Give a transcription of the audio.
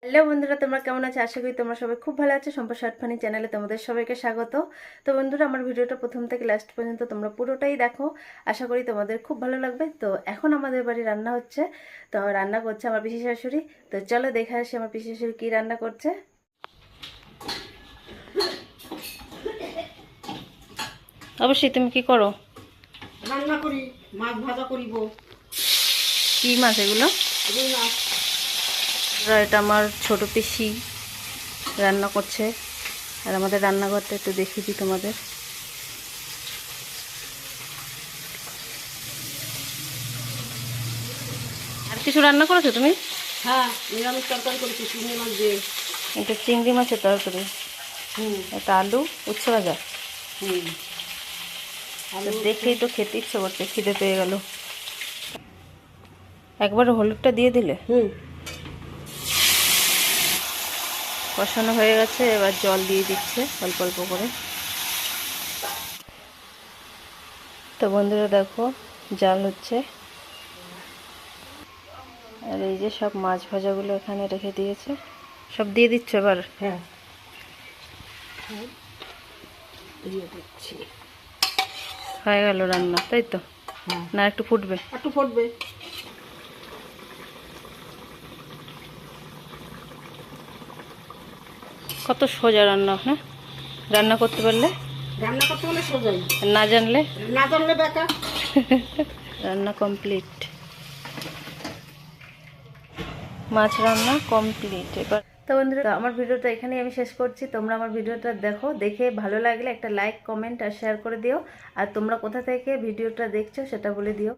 Hello বন্ধুরা, তোমরা কেমন আছো? আশা করি তোমরা সবাই খুব ভালো আছো। সম্পা শর্ট ফানি চ্যানেলে তোমাদের সবাইকে স্বাগত। তো বন্ধুরা, আমার ভিডিওটা প্রথম থেকে লাস্ট পর্যন্ত তোমরা পুরোটাই দেখো। আশা করি তোমাদের খুব ভালো লাগবে। তো এখন আমাদের বাড়ি রান্না হচ্ছে, তো রান্না করছে আমার পিসি শাশুড়ি। তো চলো দেখে আসি আমার পিসি শাশুড়ি কী রান্না করছে। অবশ্যই তুমি কি করো? রান্না করি, মাছ ভাজা করিব। কি মাছ এগুলো? রুই মাছ। এটা আমার ছোট পিসি রান্না করছে, আর আমাদের রান্নাঘরটা একটু দেখিয়ে দিই তোমাদের। আর কিছু রান্না করেছো তুমি? হ্যাঁ, নিরামিষ তরকারি করেছি চিংড়ি মাছ দিয়ে। এটা চিংড়ি মাছের তরকারি, হুম এটা আলু উচ্ছে ভাজা। হুম তো দেখেই তো খেতে ইচ্ছে করছে, খিদে পেয়ে গেল। একবার হলুদটা দিয়ে দিলে। কষানো হয়ে গেছে, এবার জল দিয়ে দিচ্ছে অল্প অল্প করে। তো বন্ধুরা দেখো, জাল হচ্ছে, আর এই যে সব মাছ ভাজাগুলো এখানে রেখে দিয়েছে, সব দিয়ে দিচ্ছে এবার। হ্যাঁ, দিয়ে দিচ্ছি। হয়ে গেল রান্না, তাই তো? হ্যাঁ, না একটু ফুটবে? একটু ফুটবে। কত সোজা রান্না, হ্যাঁ? রান্না করতে পারলে, রান্না করতে হলে সোজাই, না জানলে না জানলে বেকার। রান্না কমপ্লিট, মাছ রান্না কমপ্লিট। এবার তো বন্ধুরা, আমার ভিডিওটা এখানেই আমি শেষ করছি। তোমরা আমার ভিডিওটা দেখো, দেখে ভালো লাগলে একটা লাইক, কমেন্ট আর শেয়ার করে দিও। আর তোমরা কোথা থেকে ভিডিওটা দেখছো সেটা বলে দিও।